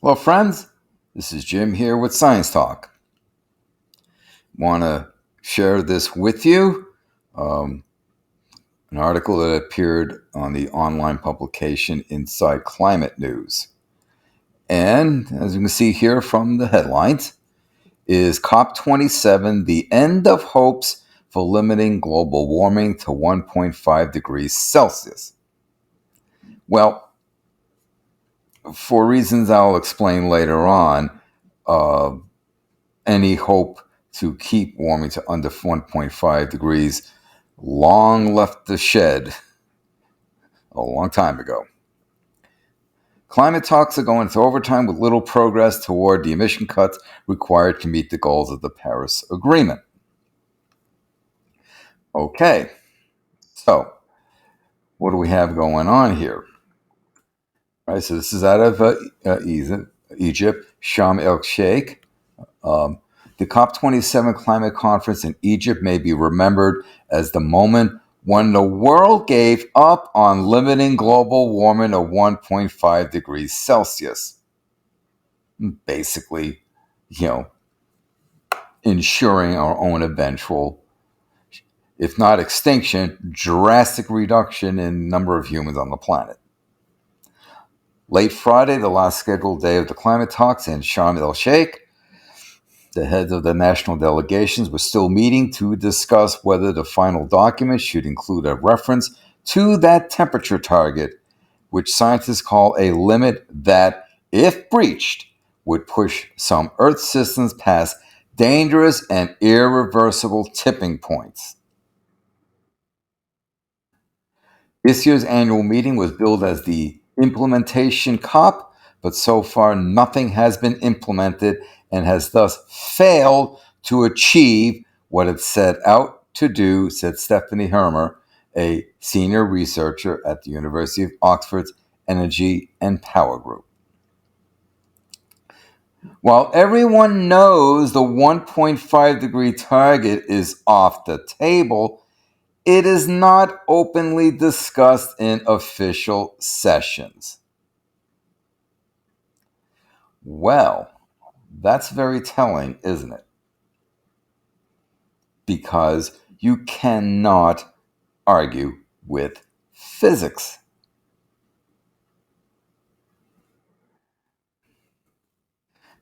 Hello, friends. This is Jim here with Science Talk. Want to share this with you. Um, an article that appeared on the online publication Inside Climate News. And as you can see here from the headlines, is COP27 the end of hopes for limiting global warming to 1.5 degrees Celsius? Well, for reasons I'll explain later on, uh, any hope to keep warming to under 1.5 degrees long left the shed a long time ago. Climate talks are going into overtime with little progress toward the emission cuts required to meet the goals of the Paris Agreement. Okay, so what do we have going on here? All right, so this is out of Egypt, Sharm el Sheikh. Um, the COP27 climate conference in Egypt may be remembered as the moment when the world gave up on limiting global warming to 1.5 degrees Celsius. Basically, you know, ensuring our own eventual, if not extinction, drastic reduction in number of humans on the planet. Late Friday, the last scheduled day of the climate talks in Sharm el Sheikh, the heads of the national delegations were still meeting to discuss whether the final document should include a reference to that temperature target, which scientists call a limit that, if breached, would push some Earth systems past dangerous and irreversible tipping points. This year's annual meeting was billed as the implementation COP, but so far nothing has been implemented and has thus failed to achieve what it set out to do, said Stephanie Hermer, a senior researcher at the University of Oxford's Energy and Power Group. While everyone knows the 1.5 degree target is off the table, it is not openly discussed in official sessions. Well, that's very telling, isn't it? Because you cannot argue with physics.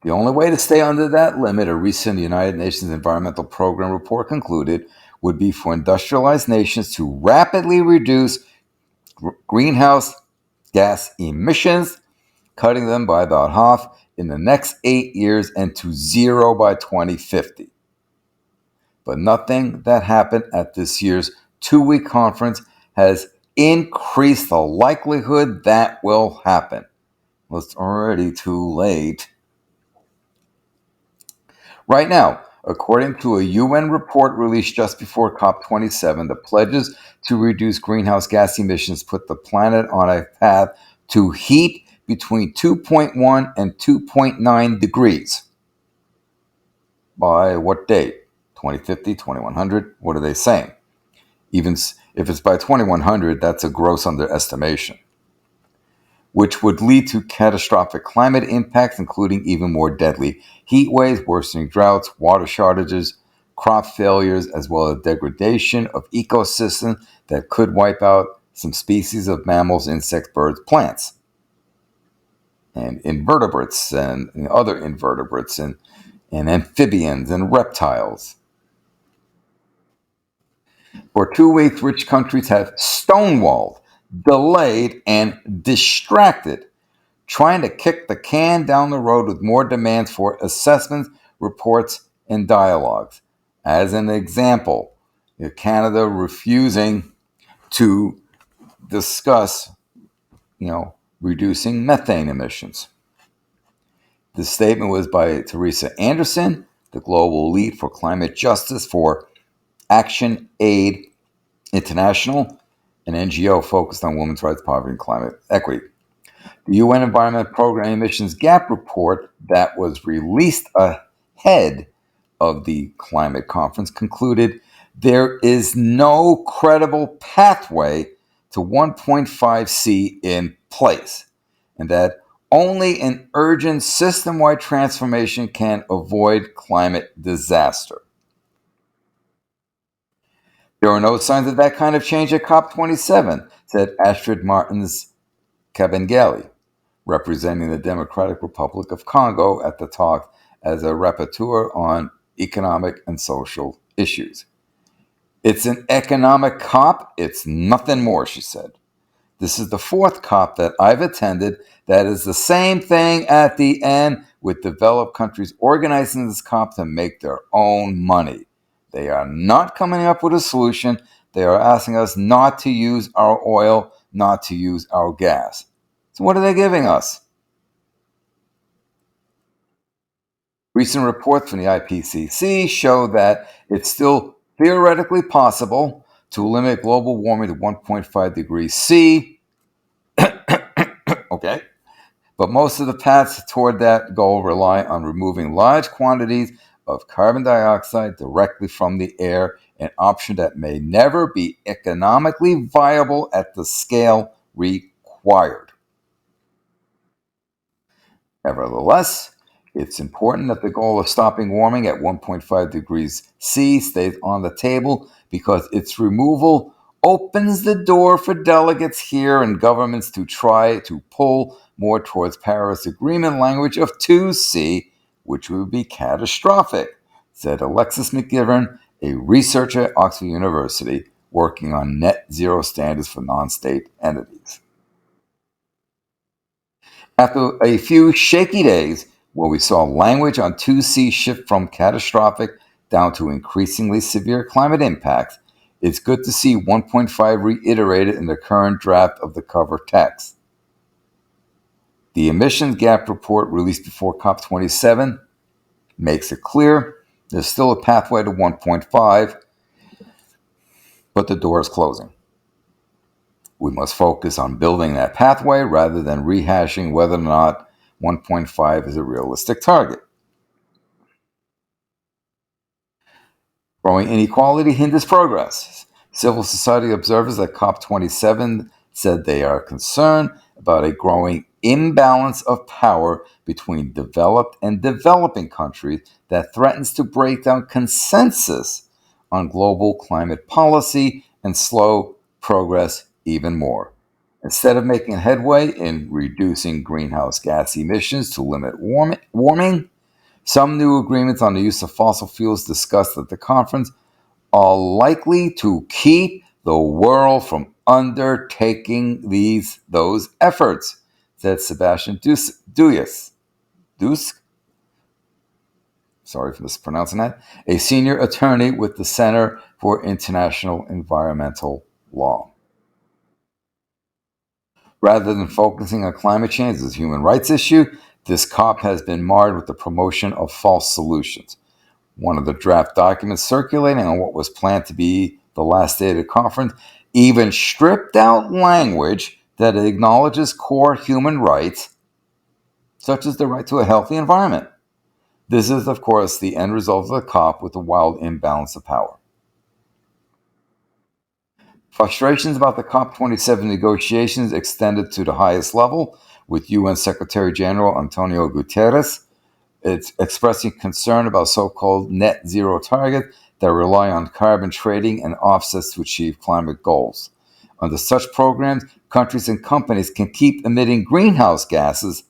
The only way to stay under that limit, a recent United Nations Environmental Program report concluded, would be for industrialized nations to rapidly reduce greenhouse gas emissions, cutting them by about half in the next 8 years and to zero by 2050. But nothing that happened at this year's 2-week conference has increased the likelihood that will happen. Well, it's already too late. Right now, according to a UN report released just before COP27, the pledges to reduce greenhouse gas emissions put the planet on a path to heat between 2.1 and 2.9 degrees. By what date? 2050, 2100? What are they saying? Even if it's by 2100, that's a gross underestimation, which would lead to catastrophic climate impacts, including even more deadly heat waves, worsening droughts, water shortages, crop failures, as well as degradation of ecosystems that could wipe out some species of mammals, insects, birds, plants, and invertebrates and other invertebrates and amphibians and reptiles. For 2 weeks, rich countries have stonewalled, delayed, and distracted, trying to kick the can down the road with more demands for assessments, reports, and dialogues. As an example, Canada refusing to discuss, reducing methane emissions. The statement was by Teresa Anderson, the global lead for climate justice for Action Aid International, an NGO focused on women's rights, poverty, and climate equity. The UN Environment Program Emissions Gap Report that was released ahead of the climate conference concluded there is no credible pathway to 1.5C in place, and that Only an urgent system wide transformation can avoid climate disaster. There are no signs of that kind of change at COP27, said Astrid Martins Kabengele, representing the Democratic Republic of Congo at the talk as a rapporteur on economic and social issues. It's an economic COP, it's nothing more, she said. This is the fourth COP that I've attended that is the same thing at the end, with developed countries organizing this COP to make their own money. They are not coming up with a solution. They are asking us not to use our oil, not to use our gas. So what are they giving us? Recent reports from the IPCC show that it's still theoretically possible to limit global warming to 1.5 degrees C. Okay. But most of the paths toward that goal rely on removing large quantities of carbon dioxide directly from the air, an option that may never be economically viable at the scale required. Nevertheless, it's important that the goal of stopping warming at 1.5 degrees C stays on the table because its removal opens the door for delegates here and governments to try to pull more towards Paris Agreement language of 2C, which would be catastrophic, said Alexis McGivern, a researcher at Oxford University working on net zero standards for non-state entities. After a few shaky days where we saw language on 2C shift from catastrophic down to increasingly severe climate impacts, it's good to see 1.5 reiterated in the current draft of the cover text. The emissions gap report released before COP27 makes it clear there's still a pathway to 1.5, but the door is closing. We must focus on building that pathway rather than rehashing whether or not 1.5 is a realistic target. Growing inequality hinders progress. Civil society observers at COP27 said they are concerned about a growing imbalance of power between developed and developing countries that threatens to break down consensus on global climate policy and slow progress even more. Instead of making headway in reducing greenhouse gas emissions to limit warming, some new agreements on the use of fossil fuels discussed at the conference are likely to keep the world from undertaking those efforts, said Sebastian Dusk, sorry for mispronouncing that, a senior attorney with the Center for International Environmental Law. Rather than focusing on climate change as a human rights issue, this COP has been marred with the promotion of false solutions. One of the draft documents circulating on what was planned to be the last day of the conference even stripped out language that acknowledges core human rights, such as the right to a healthy environment. This is, of course, the end result of the COP with a wild imbalance of power. Frustrations about the COP27 negotiations extended to the highest level, with UN Secretary General Antonio Guterres expressing concern about so-called net zero targets that rely on carbon trading and offsets to achieve climate goals. Under such programs, countries and companies can keep emitting greenhouse gases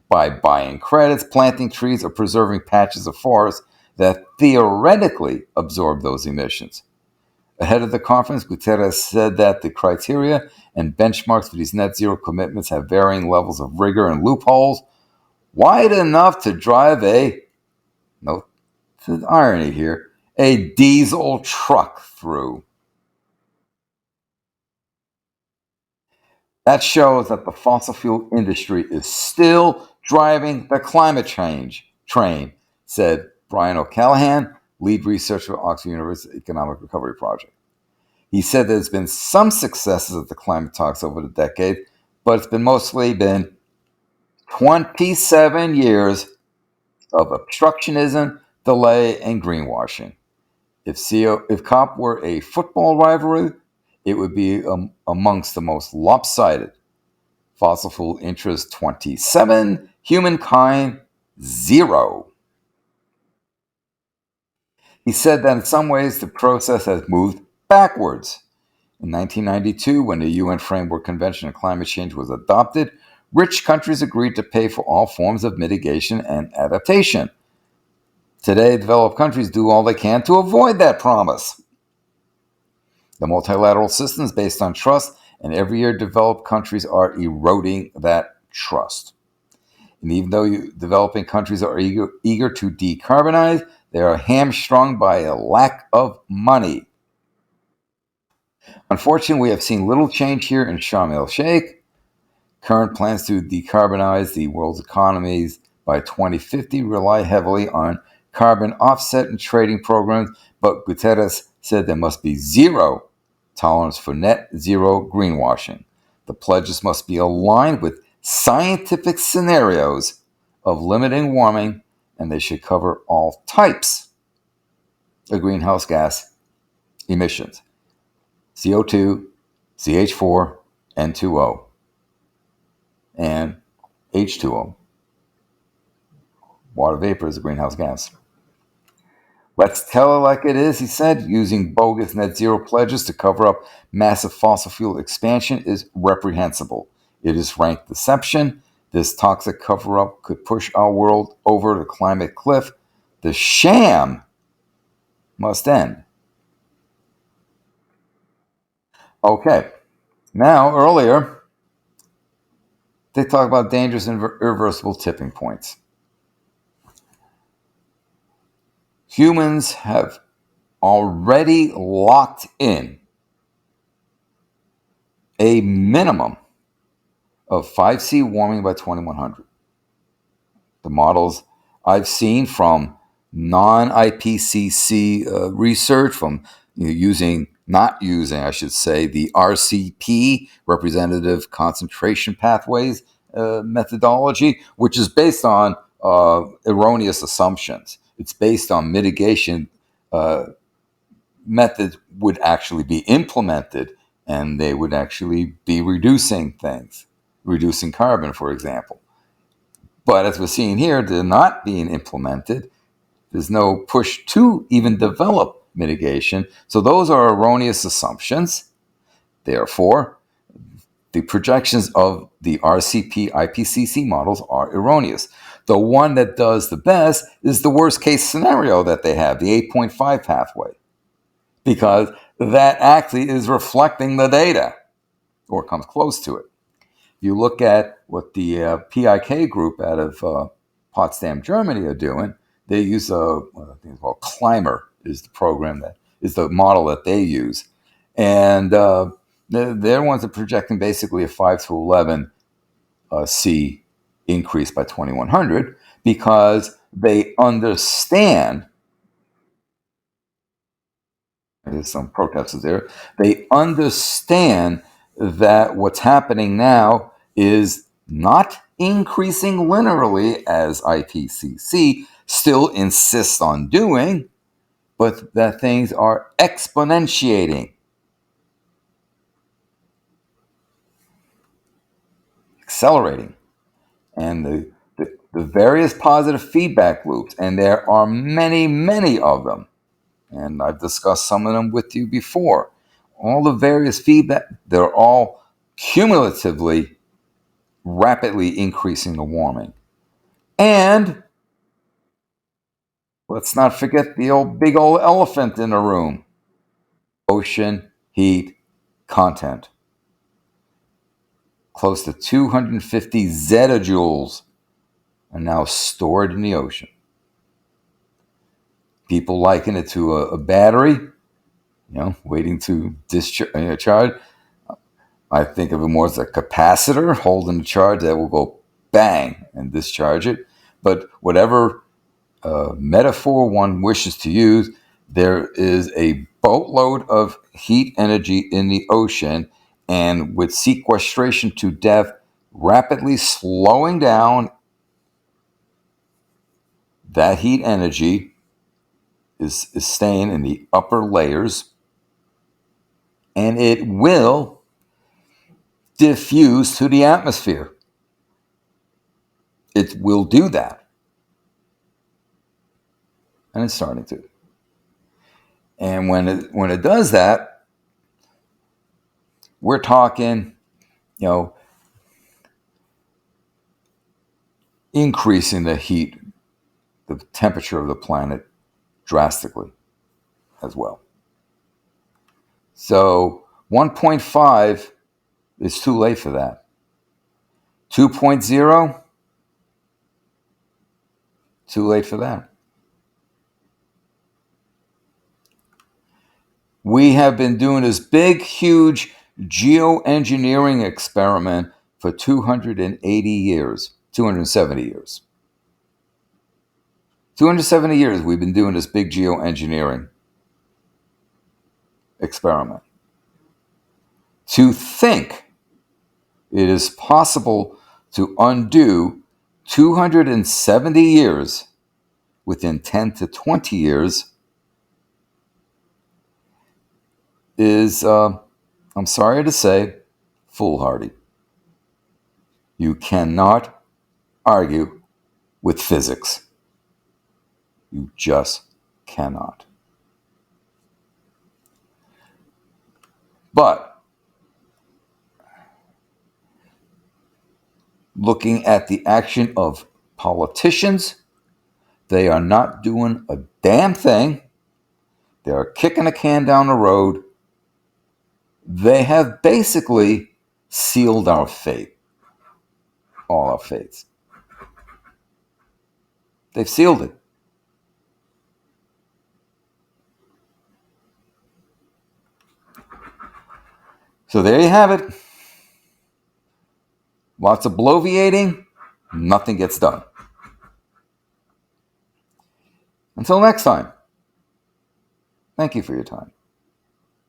by buying credits, planting trees, or preserving patches of forest that theoretically absorb those emissions. Ahead of the conference, Guterres said that the criteria and benchmarks for these net zero commitments have varying levels of rigor and loopholes, wide enough to drive note the irony here, a diesel truck through. That shows that the fossil fuel industry is still driving the climate change train, said Brian O'Callaghan, lead researcher at Oxford University Economic Recovery Project. He said there's been some successes at the climate talks over the decade, but it's mostly been 27 years of obstructionism, delay, and greenwashing. If COP were a football rivalry, it would be amongst the most lopsided. Fossil fuel interest 27, humankind 0. He said that in some ways the process has moved backwards. In 1992, when the UN Framework Convention on Climate Change was adopted, rich countries agreed to pay for all forms of mitigation and adaptation. Today, developed countries do all they can to avoid that promise. The multilateral system is based on trust, and every year developed countries are eroding that trust. And even though developing countries are eager to decarbonize, they are hamstrung by a lack of money. Unfortunately, we have seen little change here in Sharm el Sheikh. Current plans to decarbonize the world's economies by 2050 rely heavily on carbon offset and trading programs, but Guterres said there must be zero tolerance for net zero greenwashing. The pledges must be aligned with scientific scenarios of limiting warming, and they should cover all types of greenhouse gas emissions: CO2, CH4, N2O, and H2O. Water vapor is a greenhouse gas. Let's tell it like it is, he said. Using bogus net zero pledges to cover up massive fossil fuel expansion is reprehensible. It is rank deception. This toxic cover up could push our world over the climate cliff. The sham must end. Okay, now earlier, they talk about dangerous and irreversible tipping points. Humans have already locked in a minimum of 5C warming by 2100. The models I've seen from non-IPCC research, from not using, I should say, the RCP, representative concentration pathways methodology, which is based on erroneous assumptions. It's based on mitigation methods would actually be implemented, and they would actually be reducing things, reducing carbon, for example. But as we're seeing here, they're not being implemented. There's no push to even develop mitigation. So those are erroneous assumptions. Therefore, the projections of the RCP IPCC models are erroneous. The one that does the best is the worst case scenario that they have, the 8.5 pathway, because that actually is reflecting the data, or comes close to it. You look at what the PIK group out of Potsdam, Germany are doing. They use a thing called Climber is the program that is the model that they use, and they're ones that are projecting basically a 5 to 11 C increase by 2100 because they understand. There's some protesters there. They understand that what's happening now is not increasing linearly as IPCC still insists on doing, but that things are exponentiating, accelerating. And the various positive feedback loops, and there are many, many of them, and I've discussed some of them with you before. All the various feedback, they're all cumulatively rapidly increasing the warming. And let's not forget the big old elephant in the room: ocean heat content. Close to 250 zettajoules are now stored in the ocean. People liken it to a battery, waiting to discharge. I think of it more as a capacitor holding the charge that will go bang and discharge it. But whatever metaphor one wishes to use, there is a boatload of heat energy in the ocean, and with sequestration to depth rapidly slowing down, that heat energy is staying in the upper layers, and it will diffuse to the atmosphere. It will do that. And it's starting to. And when it does that, we're talking, increasing the heat, the temperature of the planet drastically as well. So 1.5 is too late for that. 2.0, too late for that. We have been doing this big, huge geoengineering experiment for 280 years, 270 years. 270 years we've been doing this big geoengineering experiment. To think it is possible to undo 270 years within 10 to 20 years is, I'm sorry to say, foolhardy. You cannot argue with physics. You just cannot. But looking at the action of politicians, they are not doing a damn thing. They are kicking a can down the road. They have basically sealed our fate. All our fates. They've sealed it. So there you have it. Lots of bloviating, nothing gets done. Until next time, thank you for your time.